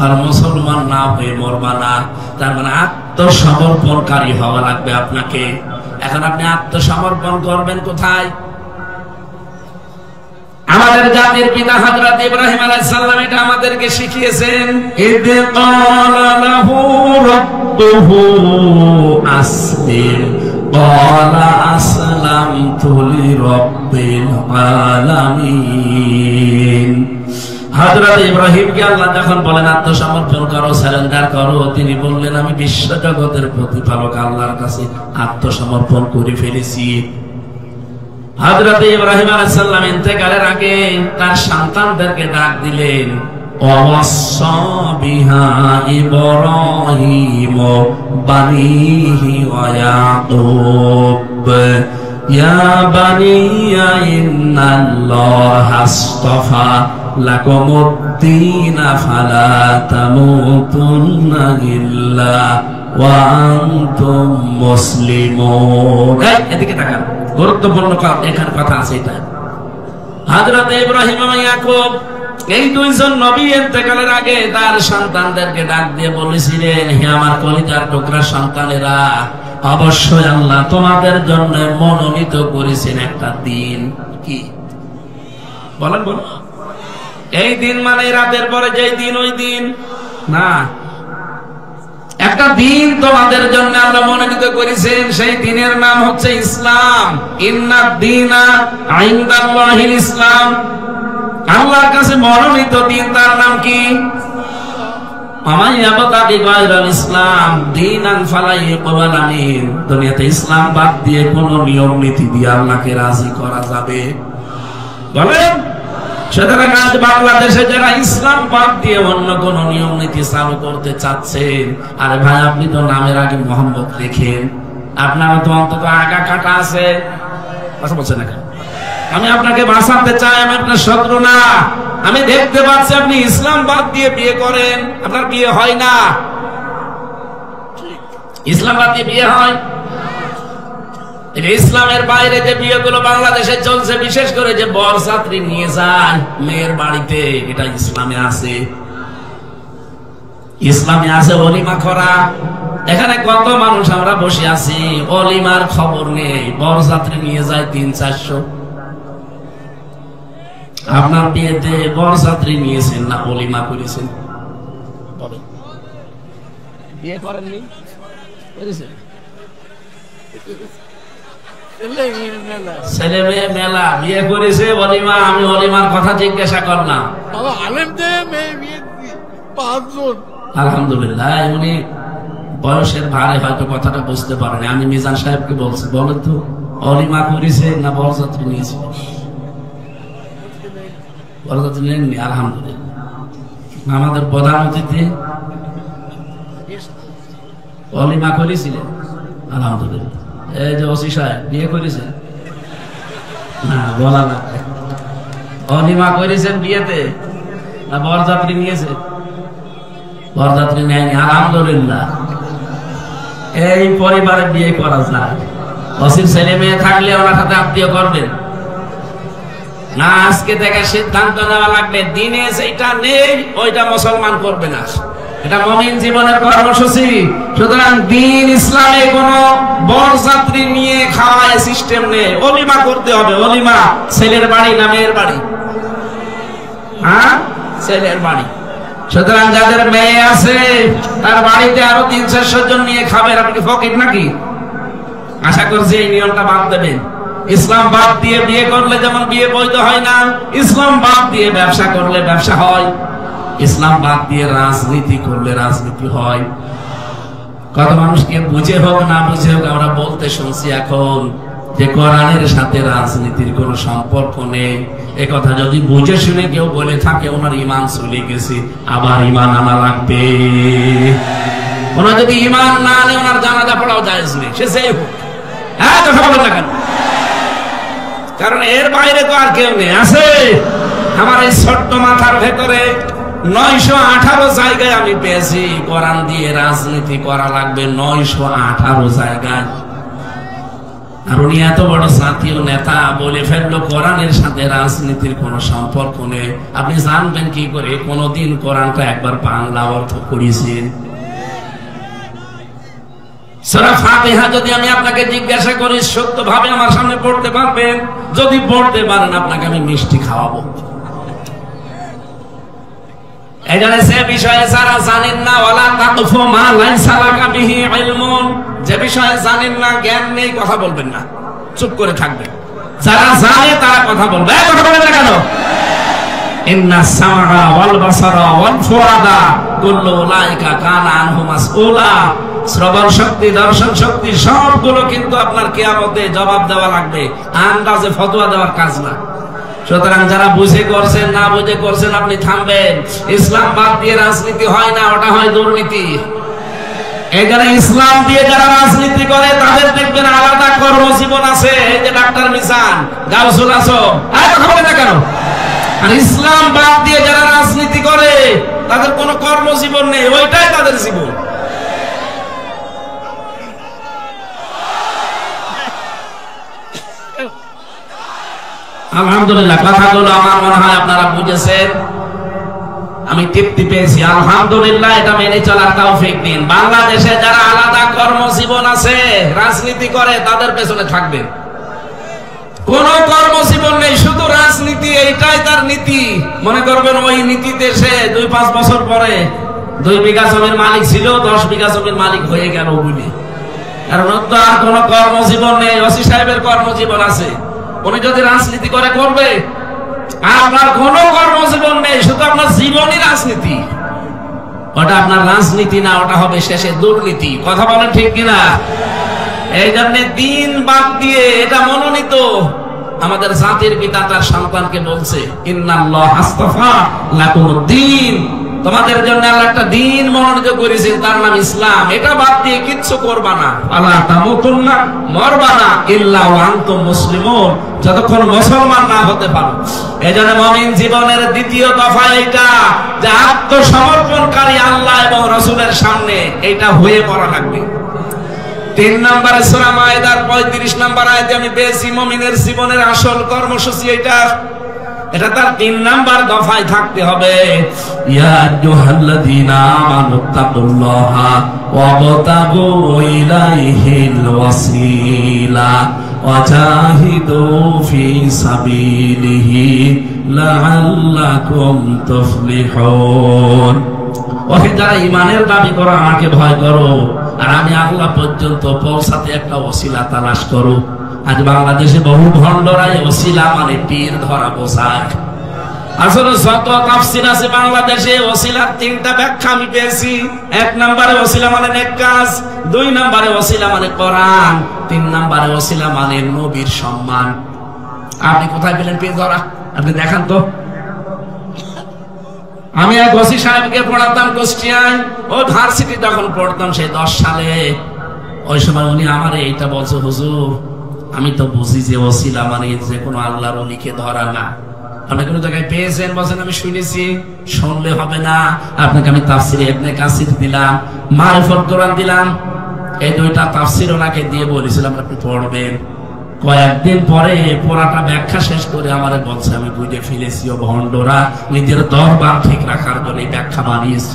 আর মুসলমান না হয়ে মরবা না। তার মানে আত্মসমর্পণকারী হওয়া লাগবে আপনাকে। এখন আপনি আত্মসমর্পণ করবেন কোথায়? আমাদের জাতির পিতা হযরত ইব্রাহিম আলাইহিস সালাম এটা আমাদেরকে শিখিয়েছেন। ইদ ক্বালা লাহু রাব্বুহু আসলিম ক্বালা আসলামতু লিরাব্বিল আলামিন। হযরত ইব্রাহিমকে আল্লাহ যখন বলেন আত্মসমর্পণ করো, সারেন্ডার করো, তিনি বললেন আমি বিশ্ব জগতের প্রতিপালক আল্লাহর কাছে আত্মসমর্পণ করে ফেলেছি। হযরত ইব্রাহিম আলাইহিস সালাম ইন্তেকালের আগে তার সন্তানদেরকে ডাক দিলেন, ওয়াসা বিহা ইব্রাহিম বানিহি ওয়া ইয়াকুব ইয়া বানিয়া ইন্নাল্লাহা আসতাফা লাকুমুদ্দীন ফালা তামুতুন্না ইল্লা ওয়া আনতুম মুসলিমুন। এদিকে তাকান, গুরুত্বপূর্ণ এখানে কথা আছে। এটা হযরত ইব্রাহিম এবং ইয়াকুব এই 2 জন নবী ইন্তেকালের আগে তার সন্তানদেরকে ডাক দিয়ে বলেছিলেন, হে আমার কলিজার টুকরা সন্তানেরা, অবশ্যই আল্লাহ তোমাদের জন্য মনোনীত করেছেন একটা দিন। কি বলেন? বলুন। এই দিন মানে রাতের পরে যেই দিন, ওই দিন না, একটা দিন তোমাদের জন্য আল্লাহ মনোনীত করেছেন। সেই দিনের নাম হচ্ছে ইসলাম। ইন্নাদ-দীনা ইনদাল্লাহিল ইসলাম। আল্লাহর কাছে মনোনীত দিন, তার নাম কি? ওয়ামান ইয়াবতাগি গায়রাল ইসলাম দীনান ফালা ইউকবালা মিন। দুনিয়াতে ইসলাম বাদ দিয়ে কোন নিয়ম নীতি দিয়ে আল্লাহকে রাজি করা যাবে? বলেন। সুতরাং আজ বাংলাদেশে যারা ইসলাম বাদ দিয়ে অন্য কোন নিয়ম নীতি চালু করতে চাচ্ছেন, আরে ভাই আপনি তো নামের আগে মোহাম্মদ লেখেন, আপনার তো অন্তত আগা কাটা আছে। কথা বলছেন না? আমি আপনাকে বাঁচাতে চাই, আমি আপনার শত্রু না। আমি দেখতে পাচ্ছি আপনি ইসলাম বাদ দিয়ে বিয়ে করেন, আপনার বিয়ে হয় না। ইসলাম বাদ দিয়ে বিয়ে হয়? ইসলামের বাইরে যে বিয়েগুলো বাংলাদেশে চলছে, বিশেষ করে যে বরযাত্রী নিয়ে যায় মেয়ের বাড়িতে, এটা ইসলামে আছে। ইসলামে আছে অলিমা করা। এখানে কত মানুষ আমরা বসে আছি, অলিমার খবর নেই। বরযাত্রী নিয়ে যায় 300-400। আপনার বিয়েতে বরযাত্রী নিয়েছেন না অলিমা করেছেন? বিয়ে করেননি? ছেলে মেয়ে মেলা, বিয়ে করেছে অলিমা। আমি অলিমার কথা জিজ্ঞাসা করলাম। আলহামদুলিল্লাহ, উনি বয়সের ভারে হয়তো কথাটা বুঝতে পারেনি। আমি মিজান সাহেবকে বলছি, বলেন তো অলিমা করেছে না বরযাত্রী নিয়েছে? বরযাত্রী নেননি? আলহামদুলিল্লাহ। আমাদের প্রধান অতিথি অলিমা করেছিলেন? আলহামদুলিল্লাহ। এই যে ওসি সাহেব বিয়ে করেছেন না? বলা না। অলিমা করেছেন বিয়েতে না বরযাত্রী নিয়েছে? বরযাত্রী নেয়নি। আলহামদুলিল্লাহ। এই পরিবারে বিয়ে করা যায়। ওসির ছেলে মেয়ে থাকলে ওনার সাথে আত্মীয় করবেন না। আজকে থেকে সিদ্ধান্ত নেওয়া লাগবে, দিনে যেটা নেই ওইটা মুসলমান করবে না। এটা মুমিন জীবনের কর্মসূচি। সুতরাং দ্বীন ইসলামে কোন বরযাত্রী নিয়ে খাওয়ায় সিস্টেম নেই। ওলিমা করতে হবে। ওলিমা ছেলের বাড়ি না মেয়ের বাড়ি? হ্যাঁ, ছেলের বাড়ি। সুতরাং যাদের মেয়ে আছে তার বাড়িতে আরো 300-400 জন নিয়ে খাবেন। আপনি কি ফকির নাকি? আশা করছি এই নিয়মটা বাদ দেবেন। ইসলাম বাদ দিয়ে বিয়ে করলে যেমন বিয়ে বৈধ হয় না, ইসলাম বাদ দিয়ে ব্যবসা করলে ব্যবসা হয়, ইসলাম বাদ দিয়ে রাজনীতি করলে রাজনীতি হয়। কত মানুষকে বুঝে হোক না বুঝে হোক আমরা বলতে শুনছি এখন যে কোরআনের সাথে রাজনীতির কোনো সম্পর্ক নেই। এ কথা যদি বুঝে শুনে কেউ বলে থাকে ওনার ঈমান চলে গেছে, আবার ঈমান আনা লাগবে। ওনার যদি ঈমান না আনে ওনার জানাজা পড়াও জায়েজ নেই, সে যেই হোক। হ্যাঁ, কথা বলেন না কেন? কারণ এর বাইরে তো আর কেউ নেই। আছে আমার এই ছোট্ট মাথার ভেতরে 918 জায়গায় আমি পেয়েছি কোরআন দিয়ে রাজনীতি করা লাগবে। 918 জায়গায়। আর উনি এত বড় জাতীয় নেতা বলে ফেললো কোরআনের সাথে রাজনীতির কোন সম্পর্ক নেই। আপনি জানবেন কি করে? কোনদিন কোরআনটা একবার বাংলা অর্থ করেছেন? সূরা ফাতিহা যদি আমি আপনাকে জিজ্ঞাসা করি সত্যভাবে আমার সামনে পড়তে পারবেন? যদি পড়তে পারেন আপনাকে আমি মিষ্টি খাওয়াবো। এখানে সে বিষয়ে যারা জানেন না, ওয়ালা তাকফু মা লাইসা লাকা বিহি ইলমুন, যে বিষয়ে জানেন না, জ্ঞান নেই, কথা বলবেন না, চুপ করে থাকবেন। যারা জানে তারা কথা বলবে। কথা বলেন না কেন? ইন্নাস সামআ ওয়াল বাসারা ওয়াল ফুআদা কুল্লু উলাইকা কানা আনহু মাসউলা। শ্রবণ শক্তি, দর্শন শক্তি সবগুলো কিন্তু আপনার কিয়ামতে জবাব দেওয়া লাগবে। আন্দাজে ফতোয়া দেওয়ার কাজ না। সুতরাং যারা বুঝে করছেন না বুঝে করছেন আপনি থামবেন। ইসলাম বাদ দিয়ে রাজনীতি হয় না, ওটা হয় দুর্নীতি। এখানে ইসলাম দিয়ে যারা রাজনীতি করে তাদের দেখবেন আলাদা কর্মজীবন আছে। এই যে ডাক্তার মিজান, গাউসুল আজম, কথা বলে না কেন? আর ইসলাম বাদ দিয়ে যারা রাজনীতি করে তাদের কোনো কর্মজীবন নেই, ওইটাই তাদের জীবন। আলহামদুলিল্লাহ, কথাগুলো আমার মনে হয় আপনারা বুঝেছেন। আমি তৃপ্তি পেয়েছি, আলহামদুলিল্লাহ। এটা মেনে চলার তৌফিক দিন। বাংলাদেশে যারা আলাদা কর্মজীবন আছে, রাজনীতি করে, তাদের পেছনে থাকবেন। কোন কর্মজীবন নেই, শুধু রাজনীতি, এইটাই তার নীতি। মনে করবেন ওই নীতিতে সে 2-5 বছর পরে 2 বিঘা জমির মালিক ছিল, 10 বিঘা জমির মালিক হয়ে গেল বলে। কারণ আর কোন কর্মজীবন নেই। ওসি সাহেবের কর্মজীবন আছে, উনি যদি রাজনীতি করে করবে। আপনার কোন কর্মজীবন নেই, শুধু আপনার জীবনই রাজনীতি। ওটা আপনার রাজনীতি না, ওটা হবে শেষে দুর্নীতি। কথা বলেন ঠিক কিনা? এই জন্য দিন বাদ দিয়ে, এটা মনোনীত। আমাদের জাতির পিতা তার সন্তানকে বলছে, ইন্নাল্লাহ আস্তাফা লাকুমুদ্দিন, তোমাদের জন্য আল্লাহ একটা দিন মনোনীত করেছেন, তার নাম ইসলাম। এটা বাদ দিয়ে কিচ্ছু করবা না। আলা তামুতুন্না, মরবা না, ইল্লা ওয়া আনতুম মুসলিমুন, যতক্ষণ মুসলমান না হতে পারো। এজন্য মুমিন জীবনের দ্বিতীয় দফা এটা, যে আত্মসমর্পণকারী আল্লাহ এবং রাসূলের সামনে, এটা হয়ে পড়া লাগবে। 3 নম্বরে সূরা মায়েদার 35 নম্বর আয়াতে আমি পেয়েছি মুমিনের জীবনের আসল কর্মসূচি এটা। এটা তার 3 নাম্বার দফায় থাকতে হবে। ইয়া আইয়ুহাল্লাযীনা আমানুত্তাকুল্লাহা ওয়াবতাগু ইলাইহিল ওয়াসিলা ওয়াজাহিদু ফি সাবিলিহি লাআল্লাকুম তুফলিহুন। ওহে যারা ঈমানের দাবি করো, আমাকে ভয় করো, আর আমি আল্লাহ পর্যন্ত পৌঁছাতে একটা ওসিলা তালাশ করো। আজ বাংলাদেশে বহু ভণ্ডরাই ওসিলা মানে পীর ধরা বোঝায়। আসলে যত তাফসীর আছে বাংলাদেশে, ওসিলার 3টা ব্যাখ্যা আমি পেয়েছি। 1 নম্বরে ওসিলা মানে নেক কাজ, 2 নম্বরে ওসিলা মানে কোরআন, 3 নম্বরে ওসিলা মানে নবীর সম্মান। আপনি কোথায় পেলেন পীর ধরা? আপনি দেখান তো। আমি এক ওসি সাহেবকে পড়াতাম কুষ্টিয়ায়, ও ভার্সিটি যখন পড়তাম সেই 10 সালে। ওই সময় উনি আমার এইটা বলছে, হুজুর আমি তো বুঝি যে ওসিলা মানে যে কোনো আল্লাহর ওলিকে ধরা না। আপনি কোনো জায়গায় পেয়েছেন? বলছেন আমি শুনেছি। শুনলে হবে না, আপনাকে আমি তাফসিরে ইবনে কাসির দিলাম, মারিফাতুল কোরআন দিলাম। এই 2টা তাফসির ওনাকে দিয়ে বলেছিলাম আপনি পড়বেন। কয়েকদিন পরে পুরাটা ব্যাখ্যা শেষ করে আমারে বলছে আমি বুঝে ফেলেছি, ও ভণ্ডরা নিজের দরবার ঠিক রাখার জন্য ব্যাখ্যা বানিয়েছে।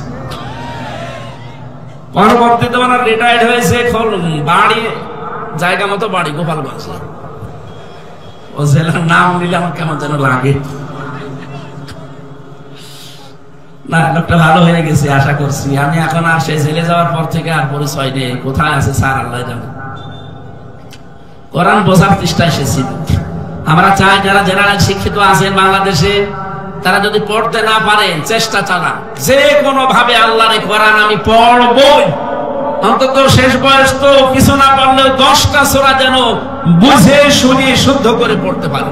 পরবর্তীতে ওনার রিটায়ার্ড হয়েছে, বাড়ি জায়গা মতো বাড়ি গোপালগঞ্জ। ও জেলার নাম নিলে আমার কেমন যেন লাগে না। লোকটা ভালো হয়ে গেছে আশা করছি। আমি এখন আর সে জেলে যাওয়ার পর থেকে আর পরিচয় নেই, কোথায় আছে স্যার আল্লাহ জানে। কোরআন বোঝার চেষ্টায় এসেছি। আমরা চাই যারা জেনারেল শিক্ষিত আছেন বাংলাদেশে, তারা যদি পড়তে না পারেন চেষ্টা চালান, যে কোনো ভাবে আল্লাহর কোরআন আমি পড়বই। অন্তত শেষ বয়স তো কিছু না পারলেও 10টা সূরা যেন বুঝে শুনে শুদ্ধ করে পড়তে পারে।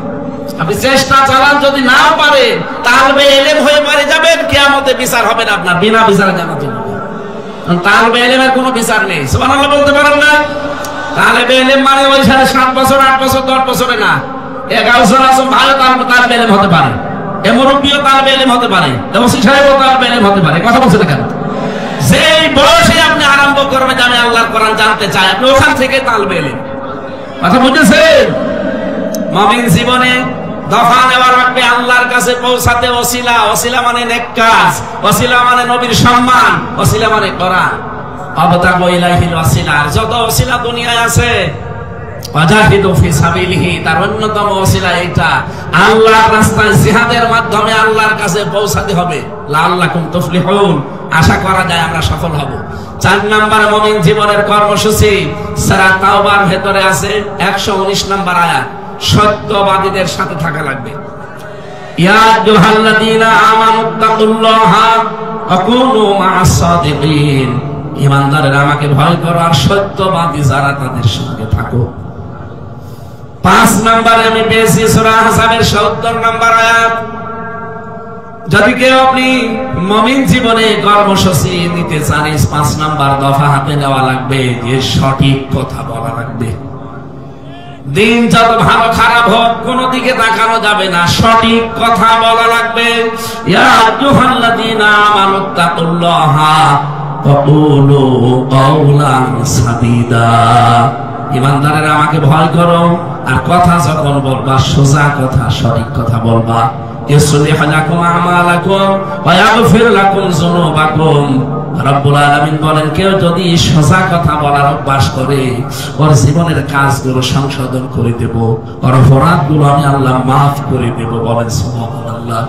আপনি চেষ্টা চালান, যদি না পারেন তালবে ইলম হয়ে মারা যাবেন, কিয়ামতে বিচার হবে না আপনার, বিনা বিচারে জান্নাতে যাবেন। তালবে ইলমের কোনো বিচার নেই। সুবহানাল্লাহ বলতে পারেন না? তালবে ইলম মানে ওই 7 বছর 8 বছর 10 বছরে না। গাউসুল আজম ভালো তালবে ইলম হতে পারে, মুরব্বিও তালবে ইলম হতে পারে, ওসি সাহেবও তালবে ইলম হতে পারে। কথা বলছেন কেন? যেই বয়সে আপনি আরম্ভ করবেন যে আমি আল্লাহর কোরআন জানতে চাই, আপনি ওখান থেকে তালবে ইলম। কথা বুঝেছেন? মুমিন জীবনে দফা নেওয়ার রাখবে আল্লাহর কাছে পৌঁছাতে ওসিলা। ওসিলা মানে নেক কাজ, ওসিলা মানে নবীর সম্মান, ওসিলা মানে কোরআন। আবতাগু ইলাইহিল ওয়াসিলা। যত ওসিলা দুনিয়ায় আছে, ওয়াজাহিদু ফি সাবিলিহি, তার অন্যতম ওসিলা এটা। আল্লাহর রাস্তায় জিহাদের মাধ্যমে আল্লাহর কাছে পৌঁছাতে হবে। লাআল্লাকুম তুফলিহুন, আশা করা যায় আমরা সফল হব। 4 নম্বর মুমিন জীবনের কর্মসূচি সূরা তাওবার ভেতরে আছে 119 নম্বর আয়াত। সত্যবাদীদের সাথে থাকা লাগবে। ইয়া আইয়ুহাল্লাযীনা আমানুত্তাকুল্লাহা ওয়া কুনু মা'আস সাদিকিন। ঈমানদারেরা আমাকে ভয় করো আর সত্যবাদী যারা তাদের সঙ্গে থাকো। 5 নম্বরে আমি পেয়েছি সূরা আহজাবের 70 নম্বর আয়াত। যদি কেউ আপনি মুমিন জীবনে কর্মসূচি নিতে চান, 5 নম্বর দফা হাতে নেওয়া লাগবে, যে সঠিক কথা বলা লাগবে। দিন যত ভালো খারাপ হোক কোনো দিকে তাকানো যাবে না, সঠিক কথা বলা লাগবে। ইয়া আইয়ুহাল্লাযীনা আমানুত্তাকুল্লাহা ওয়া কুলু কাওলান সাদীদা। ঈমানদারেরা আমাকে ভয় করো আর কথা যখন বলবা সোজা কথা, সঠিক কথা বলবা। ইসলিহ লাকুম আমালাকুম ওয়া ইয়াগফির লাকুম যুনুবাকুম। রব্বুল আলামিন বলেন, কেউ যদি সোজা কথা বলার অভ্যাস করে, ওর জীবনের কাজগুলো সংশোধন করে দেব, ওর অপরাধগুলো আমি আল্লাহ মাফ করে দেব। বলেন সুবহানাল্লাহ।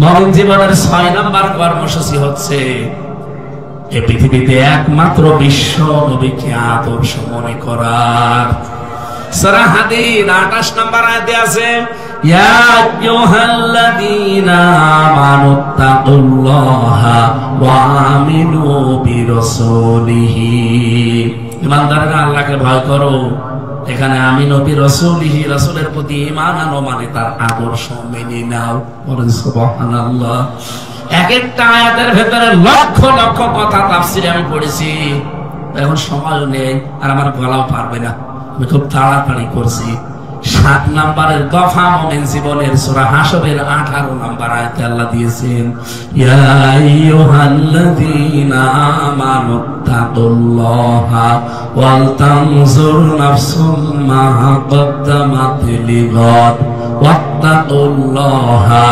মুমিন জীবনের 6 নম্বর কর্মসূচি হচ্ছে এই পৃথিবীতে একমাত্র বিশ্ব নবীকে আদর্শ মনে করার। সূরা হাদীদ 28 নম্বর আয়াতে আছে, ইয়া আইয়ুহাল্লাযীনা আমানুত্তাকুল্লাহা ওয়া আমিনু বিরাসূলিহি। ঈমানদাররা আল্লাহকে ভয় করো। এখানে আমিনু বিরাসূলিহি, রাসূলের প্রতি ঈমান আনো মানে তার আদর্শ মেনে নাও। বলেন সুবহানাল্লাহ। এক একটা আয়াতের ভেতরে লক্ষ লক্ষ কথা তাফসীরে আমি পড়েছি, এখন সময় নেই আর আমার গলাও পারবে না, আমি খুব তাড়াতাড়ি করছি। 7 নম্বরের দফা মুমিন জীবনের সূরা হাশরের 18 নম্বর আয়াতে আল্লাহ দিয়েছেন, ইয়া আইয়ুহাল্লাযীনা আমানুত্তাকুল্লাহা ওয়াল তানজুর নাফসুম মা কদ্দামাত লিগাদ ওয়াত্তাকুল্লাহা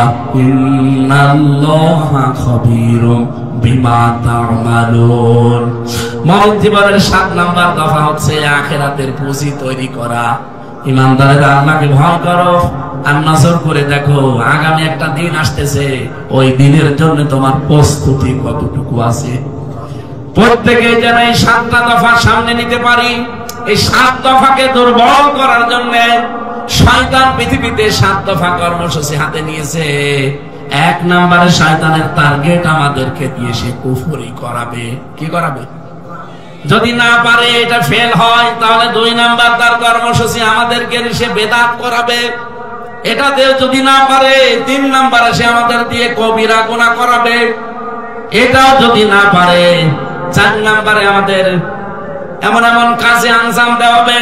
ইন্নাল্লাহা খাবীরুম বিমা তা'মালুন। মুমিন জীবনের 7 নম্বর দফা হচ্ছে আখিরাতের পুঁজি তৈরি করা। ঈমানদারেরা আল্লাহকে ভয় করো আর নজর করে দেখো আগামী একটা দিন আসতেছে, ওই দিনের জন্য তোমার প্রস্তুতি কতটুকু আছে। প্রত্যেকে যেন এই 7টা দফা সামনে নিতে পারি। এই 7 দফাকে দুর্বল করার জন্য শয়তান পৃথিবীতে 7 দফা কর্মসূচি হাতে নিয়েছে। 1 নম্বরে শয়তানের টার্গেট আমাদেরকে দিয়ে সে কুফরি করাবে। কি করাবে? যদি না পারে, এটা ফেল হয়, তাহলে 2 নাম্বার তার কর্মসূচি আমাদেরকে সে বেদাত করাবে। এটাতেও যদি না পারে, 3 নাম্বারে সে আমাদের দিয়ে কবিরা গুনাহ করাবে। এটাও যদি না পারে, 4 নাম্বারে আমাদের এমন এমন কাজে আঞ্জাম দেওয়াবে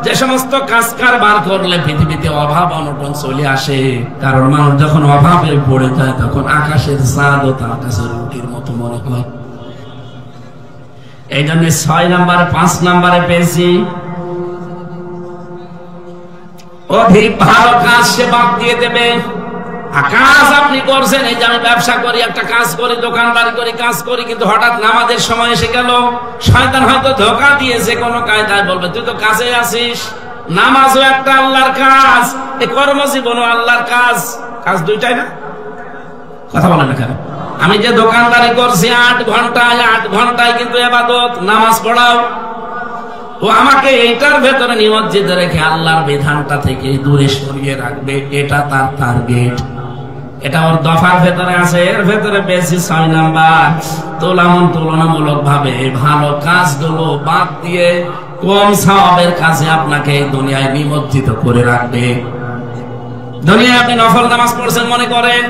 যে সমস্ত কাজ কারবার করলে পৃথিবীতে অভাব অনটন চলে আসে। কারণ মানুষ যখন অভাবে পড়ে যায় তখন আকাশের চাঁদও তার কাছে রুটির মতো মনে হয়। এই জন্য 6 নম্বরে 5 নম্বরে পেয়েছি অধিক ভালো কাজ সে বাদ দিয়ে দেবে। কাজ আপনি করছেন, এই যে আমি ব্যবসা করি, একটা কাজ করি, দোকানদারি করি, কাজ করি, কিন্তু হঠাৎ নামাজের সময় এসে গেল, শয়তান হয়তো ধোঁকা দিয়েছে কোন কায়দায়, বলবে তুই তো কাজে আছিস। নামাজও একটা আল্লাহর কাজ, এই কর্মজীবনও আল্লাহর কাজ, কাজ দুইটাই না? কথা বলেন না কেন? আমি যে দোকানদারি করছি 8 ঘন্টায় কিন্তু ইবাদত, নামাজ পড়াও। ও আমাকে এইটার ভেতরে নিমজ্জিত রেখে আল্লাহর বিধানটা থেকে দূরে সরিয়ে রাখবে, এটা তার টার্গেট। এটা ওর দফার ভেতরে আছে। এর ভেতরে বেশি 6 নাম্বার, তুলনামূলক ভাবে ভালো কাজগুলো বাদ দিয়ে কম সওয়াবের কাজে আপনাকে এই দুনিয়ায় নিমজ্জিত করে রাখবে। দুনিয়ায় আপনি নফল নামাজ পড়ছেন মনে করেন,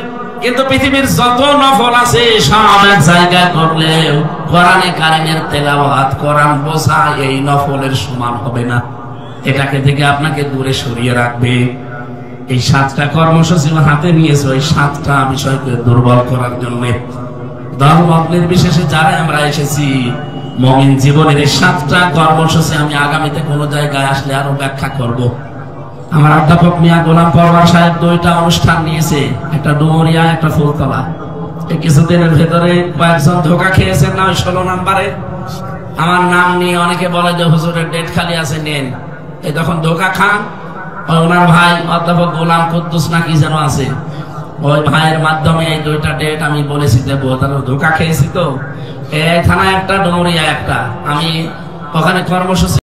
কিন্তু পৃথিবীর যত নফল আছে সব এক জায়গায় করলেও কোরআনে কারিমের তেলাওয়াত, কোরআন বোঝা এই নফলের সমান হবে না। এটাকে থেকে আপনাকে দূরে সরিয়ে রাখবে। এই 7টা কর্মসূচি হাতে নিয়েছে ওই 7টা বিষয়কে দুর্বল করার জন্য। ধর্ম নির্বিশেষে যারা আমরা এসেছি, মুমিন জীবনের এই 7টা কর্মসূচি আমি আগামীতে কোনো জায়গায় আসলে আরো ব্যাখ্যা করব। আমার অধ্যাপক মিয়া গোলাম পরওয়ার সাহেব 2টা অনুষ্ঠান নিয়েছে, একটা ডুমুরিয়া, একটা ফুলতলা। এই কিছুদিনের ভেতরে কয়েকজন ধোকা খেয়েছেন না, 16 নাম্বারে আমার নাম নিয়ে অনেকে বলে যে হুজুরের ডেট খালি আছে, নেন। এই তখন ধোকা খান, ওনার ভাই অধ্যাপক গোলাম কুদ্দুস না কি যেন আছে, ওই ভাইয়ের মাধ্যমে এই 2টা ডেট আমি বলেছি দেবো। তারা ধোকা খেয়েছি তো, এই থানায় একটা, ডুমুরিয়া একটা। আমি ওখানে কর্মসূচি